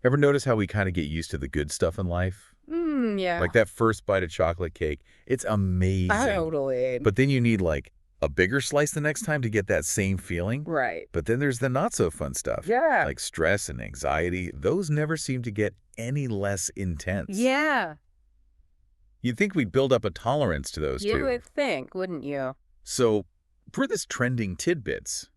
Ever notice how we kind of get used to the good stuff in life? Yeah. Like that first bite of chocolate cake, it's amazing. Totally. But then you need like a bigger slice the next time to get that same feeling. Right. But then there's the not so fun stuff, Yeah. like stress and anxiety. Those never seem to get any less intense. Yeah. You'd think we'd build up a tolerance to those You too. would think, wouldn't you? So for this trending tidbits,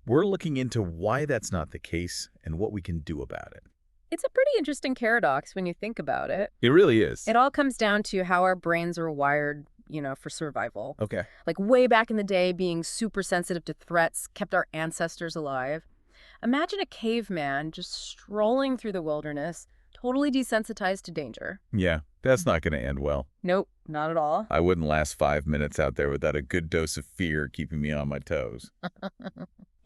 we're looking into why that's not the case and what we can do about it. It's a pretty interesting paradox when you think about it. It really is. It all comes down to how our brains are wired, for survival. Okay. Like way back in the day, being super sensitive to threats kept our ancestors alive. Imagine a caveman just strolling through the wilderness, totally desensitized to danger. Yeah, that's not going to end well. Nope, not at all. I wouldn't last 5 minutes out there without a good dose of fear keeping me on my toes.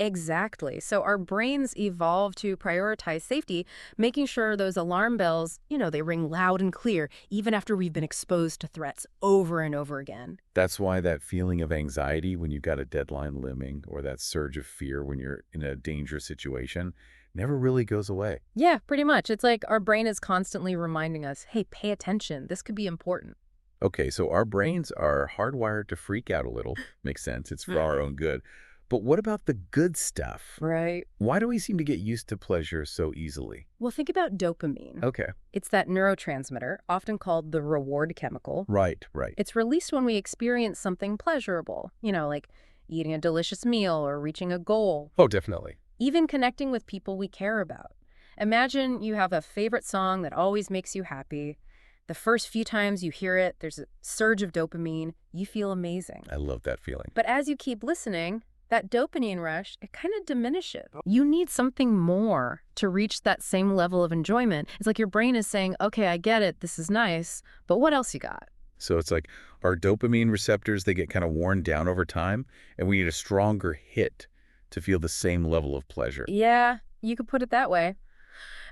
Exactly. So our brains evolve to prioritize safety, making sure those alarm bells, they ring loud and clear, even after we've been exposed to threats over and over again. That's why that feeling of anxiety when you've got a deadline looming or that surge of fear when you're in a dangerous situation never really goes away. Yeah, pretty much. It's like our brain is constantly reminding us, hey, pay attention. This could be important. Okay, so our brains are hardwired to freak out a little. Makes sense. It's for our own good. But what about the good stuff? Right. Why do we seem to get used to pleasure so easily? Well, think about dopamine. Okay. It's that neurotransmitter, often called the reward chemical. Right, right. It's released when we experience something pleasurable, like eating a delicious meal or reaching a goal, Oh, definitely. even connecting with people we care about. Imagine you have a favorite song that always makes you happy. The first few times you hear it, there's a surge of dopamine. You feel amazing. I love that feeling. But as you keep listening, that dopamine rush, it kind of diminishes. You need something more to reach that same level of enjoyment. It's like your brain is saying, okay, I get it, this is nice, but what else you got? So it's like our dopamine receptors, they get kind of worn down over time, and we need a stronger hit to feel the same level of pleasure. Yeah, you could put it that way.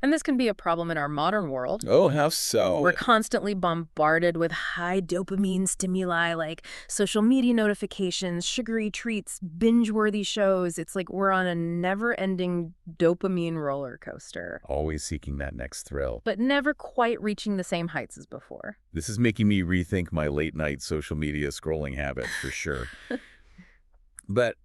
And this can be a problem in our modern world. Oh, how so? We're constantly bombarded with high dopamine stimuli like social media notifications, sugary treats, binge-worthy shows. It's like we're on a never-ending dopamine roller coaster, Always seeking that next thrill. but never quite reaching the same heights as before. This is making me rethink my late-night social media scrolling habit for sure. But,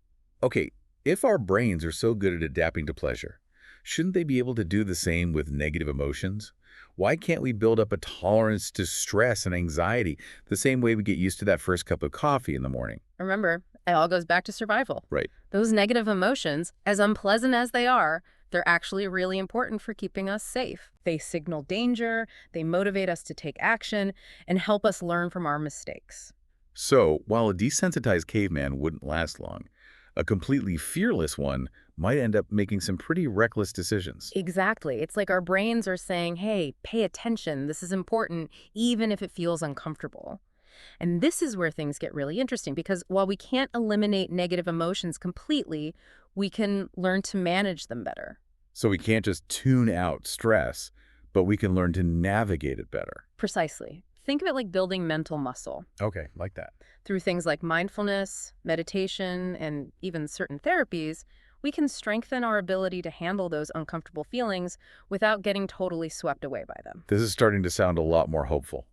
okay, if our brains are so good at adapting to pleasure, shouldn't they be able to do the same with negative emotions? Why can't we build up a tolerance to stress and anxiety the same way we get used to that first cup of coffee in the morning? Remember, it all goes back to survival. Right. Those negative emotions, as unpleasant as they are, they're actually really important for keeping us safe. They signal danger, they motivate us to take action, and help us learn from our mistakes. So, while a desensitized caveman wouldn't last long, a completely fearless one might end up making some pretty reckless decisions. Exactly. It's like our brains are saying, hey, pay attention, this is important, even if it feels uncomfortable. And this is where things get really interesting, because while we can't eliminate negative emotions completely, we can learn to manage them better. So we can't just tune out stress, but we can learn to navigate it better. Precisely. Think of it like building mental muscle. Okay, like that. Through things like mindfulness, meditation, and even certain therapies, we can strengthen our ability to handle those uncomfortable feelings without getting totally swept away by them. This is starting to sound a lot more hopeful.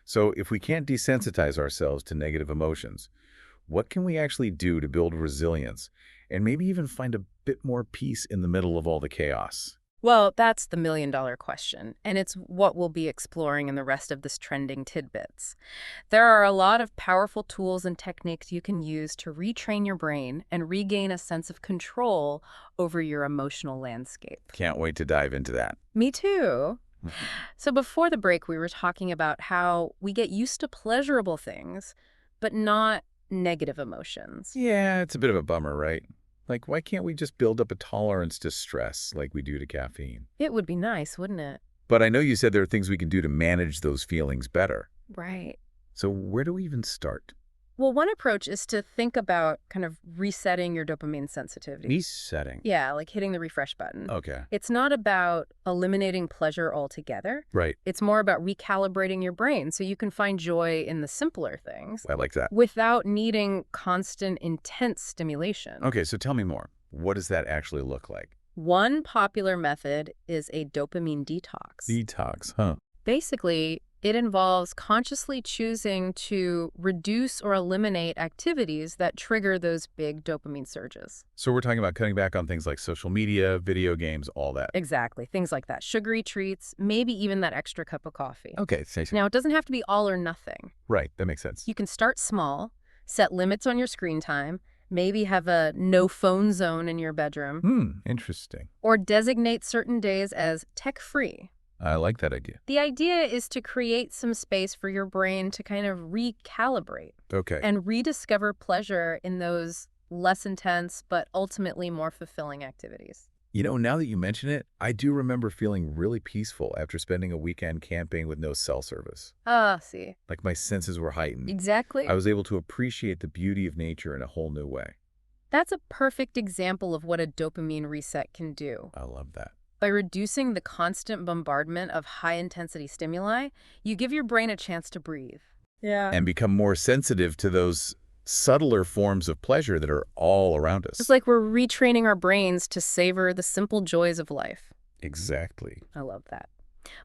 So if we can't desensitize ourselves to negative emotions, what can we actually do to build resilience and maybe even find a bit more peace in the middle of all the chaos? Well, that's the million-dollar question, and it's what we'll be exploring in the rest of this trending tidbits. There are a lot of powerful tools and techniques you can use to retrain your brain and regain a sense of control over your emotional landscape. Can't wait to dive into that. Me too. So before the break, we were talking about how we get used to pleasurable things, but not negative emotions. Yeah, it's a bit of a bummer, right? Like, why can't we just build up a tolerance to stress like we do to caffeine? It would be nice, wouldn't it? But I know you said there are things we can do to manage those feelings better. Right. So where do we even start? Well, one approach is to think about kind of resetting your dopamine sensitivity. Resetting. Yeah, like hitting the refresh button. Okay. It's not about eliminating pleasure altogether. Right. It's more about recalibrating your brain so you can find joy in the simpler things I like that. without needing constant, intense stimulation. Okay, so tell me more. What does that actually look like? One popular method is a dopamine detox. Detox, huh? Basically, it involves consciously choosing to reduce or eliminate activities that trigger those big dopamine surges. So we're talking about cutting back on things like social media, video games, all that. Exactly. Things like that. Sugary treats, maybe even that extra cup of coffee. Okay, Now, it doesn't have to be all or nothing. right, that makes sense. You can start small, set limits on your screen time, maybe have a no phone zone in your bedroom, Interesting. or designate certain days as tech-free. I like that idea. The idea is to create some space for your brain to kind of recalibrate Okay. and rediscover pleasure in those less intense but ultimately more fulfilling activities. Now that you mention it, I do remember feeling really peaceful after spending a weekend camping with no cell service. Ah, see. Like my senses were heightened. Exactly. I was able to appreciate the beauty of nature in a whole new way. That's a perfect example of what a dopamine reset can do. I love that. By reducing the constant bombardment of high-intensity stimuli, you give your brain a chance to breathe. Yeah. And become more sensitive to those subtler forms of pleasure that are all around us. It's like we're retraining our brains to savor the simple joys of life. Exactly. I love that.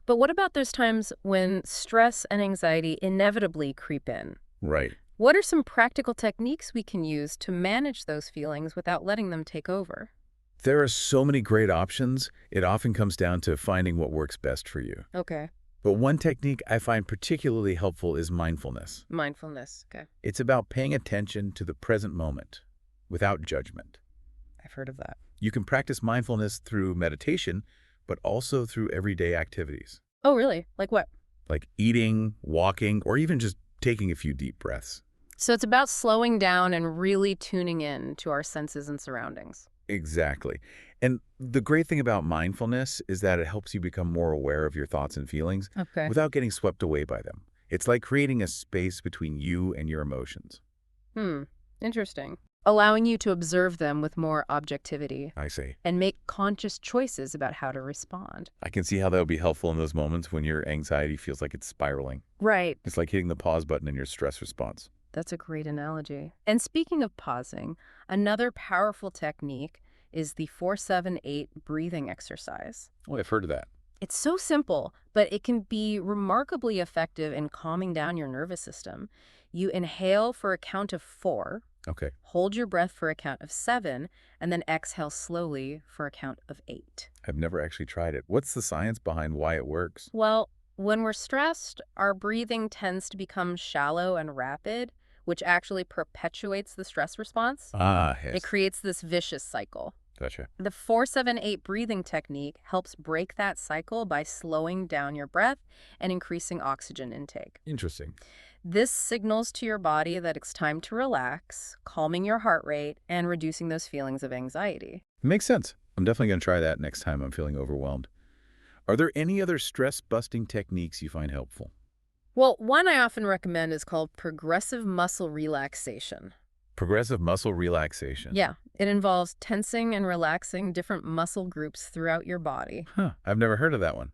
But what about those times when stress and anxiety inevitably creep in? Right. What are some practical techniques we can use to manage those feelings without letting them take over? There are so many great options. It often comes down to finding what works best for you. Okay. But one technique I find particularly helpful is mindfulness. Mindfulness. Okay. It's about paying attention to the present moment without judgment. I've heard of that. You can practice mindfulness through meditation, but also through everyday activities, Oh, really? Like what? like eating, walking, or even just taking a few deep breaths. So it's about slowing down and really tuning in to our senses and surroundings. Exactly. And the great thing about mindfulness is that it helps you become more aware of your thoughts and feelings Okay. without getting swept away by them. It's like creating a space between you and your emotions. Interesting. Allowing you to observe them with more objectivity I say. and make conscious choices about how to respond. I can see how that would be helpful in those moments when your anxiety feels like it's spiraling. Right. It's like hitting the pause button in your stress response. That's a great analogy. And speaking of pausing, another powerful technique is the 4-7-8 breathing exercise. Oh, I've heard of that. It's so simple, but it can be remarkably effective in calming down your nervous system. You inhale for a count of 4, Okay. hold your breath for a count of 7, and then exhale slowly for a count of 8. I've never actually tried it. What's the science behind why it works? Well, when we're stressed, our breathing tends to become shallow and rapid, which actually perpetuates the stress response. Ah, It yes. creates this vicious cycle. Gotcha. The 4-7-8 breathing technique helps break that cycle by slowing down your breath and increasing oxygen intake. Interesting. This signals to your body that it's time to relax, calming your heart rate and reducing those feelings of anxiety. Makes sense. I'm definitely going to try that next time I'm feeling overwhelmed. Are there any other stress-busting techniques you find helpful? Well, one I often recommend is called progressive muscle relaxation. Progressive muscle relaxation. Yeah, it involves tensing and relaxing different muscle groups throughout your body. Huh, I've never heard of that one.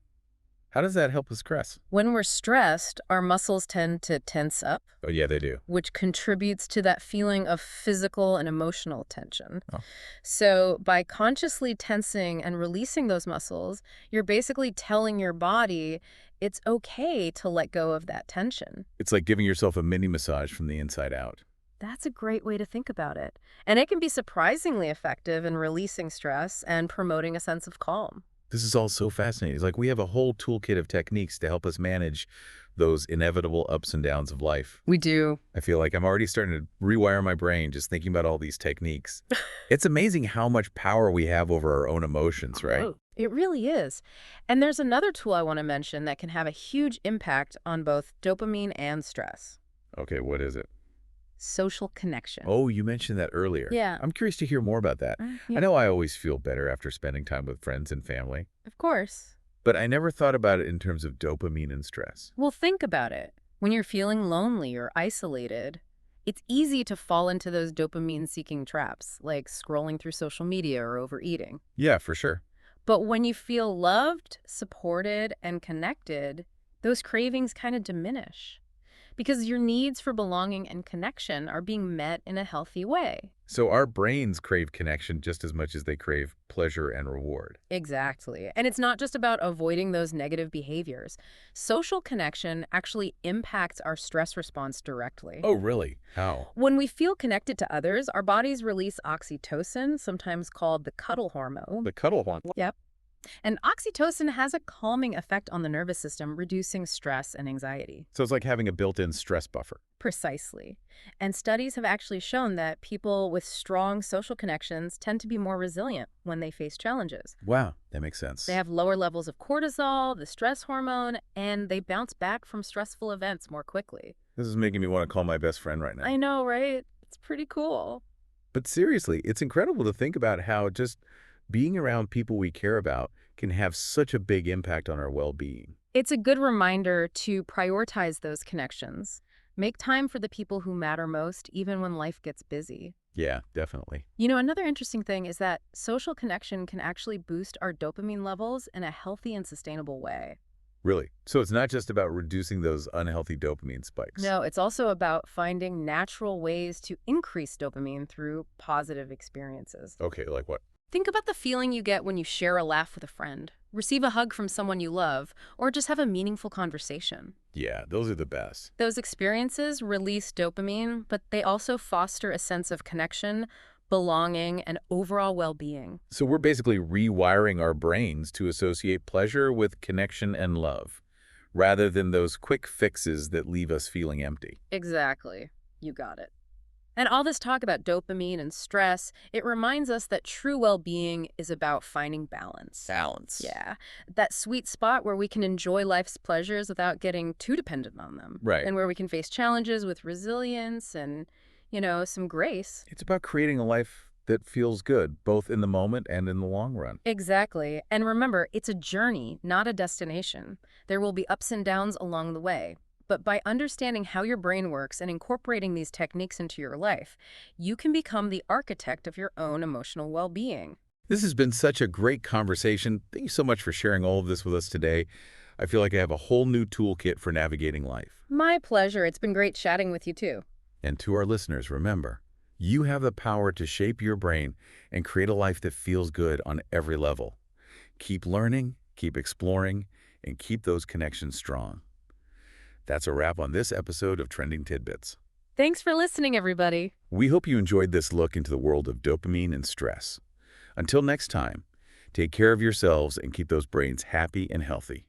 How does that help with stress? When we're stressed, our muscles tend to tense up, Oh, yeah, they do. which contributes to that feeling of physical and emotional tension. Oh. So by consciously tensing and releasing those muscles, you're basically telling your body it's okay to let go of that tension. It's like giving yourself a mini massage from the inside out. That's a great way to think about it. And it can be surprisingly effective in releasing stress and promoting a sense of calm. This is all so fascinating. It's like we have a whole toolkit of techniques to help us manage those inevitable ups and downs of life. We do. I feel like I'm already starting to rewire my brain just thinking about all these techniques. It's amazing how much power we have over our own emotions, right? Oh, it really is. And there's another tool I want to mention that can have a huge impact on both dopamine and stress. Okay, what is it? Social connection. Oh, you mentioned that earlier. Yeah. I'm curious to hear more about that. Yeah, I know I always feel better after spending time with friends and family, of course. but I never thought about it in terms of dopamine and stress. Well, think about it. When you're feeling lonely or isolated, it's easy to fall into those dopamine-seeking traps, like scrolling through social media or overeating. Yeah, for sure. But when you feel loved, supported, and connected, those cravings kind of diminish. because your needs for belonging and connection are being met in a healthy way. So our brains crave connection just as much as they crave pleasure and reward. Exactly. And it's not just about avoiding those negative behaviors. Social connection actually impacts our stress response directly. Oh, really? How? When we feel connected to others, our bodies release oxytocin, sometimes called the cuddle hormone. The cuddle one. Yep. And oxytocin has a calming effect on the nervous system, reducing stress and anxiety. So it's like having a built-in stress buffer. Precisely. And studies have actually shown that people with strong social connections tend to be more resilient when they face challenges. Wow, that makes sense. They have lower levels of cortisol, the stress hormone, and they bounce back from stressful events more quickly. This is making me want to call my best friend right now. I know, right? It's pretty cool. But seriously, it's incredible to think about how just being around people we care about can have such a big impact on our well-being. It's a good reminder to prioritize those connections. Make time for the people who matter most, even when life gets busy. Yeah, definitely. You know, another interesting thing is that social connection can actually boost our dopamine levels in a healthy and sustainable way. Really. So it's not just about reducing those unhealthy dopamine spikes. No, it's also about finding natural ways to increase dopamine through positive experiences. Okay, like what? Think about the feeling you get when you share a laugh with a friend, receive a hug from someone you love, or just have a meaningful conversation. Yeah, those are the best. Those experiences release dopamine, but they also foster a sense of connection, belonging, and overall well-being. So we're basically rewiring our brains to associate pleasure with connection and love, rather than those quick fixes that leave us feeling empty. Exactly. You got it. And all this talk about dopamine and stress, it reminds us that true well-being is about finding balance. Balance. Yeah, that sweet spot where we can enjoy life's pleasures without getting too dependent on them. Right. And where we can face challenges with resilience and, some grace. It's about creating a life that feels good, both in the moment and in the long run. Exactly. And remember, it's a journey, not a destination. There will be ups and downs along the way. But by understanding how your brain works and incorporating these techniques into your life, you can become the architect of your own emotional well-being. This has been such a great conversation. Thank you so much for sharing all of this with us today. I feel like I have a whole new toolkit for navigating life. My pleasure. It's been great chatting with you, too. And to our listeners, remember, you have the power to shape your brain and create a life that feels good on every level. Keep learning, keep exploring, and keep those connections strong. That's a wrap on this episode of Trending Tidbits. Thanks for listening, everybody. We hope you enjoyed this look into the world of dopamine and stress. Until next time, take care of yourselves and keep those brains happy and healthy.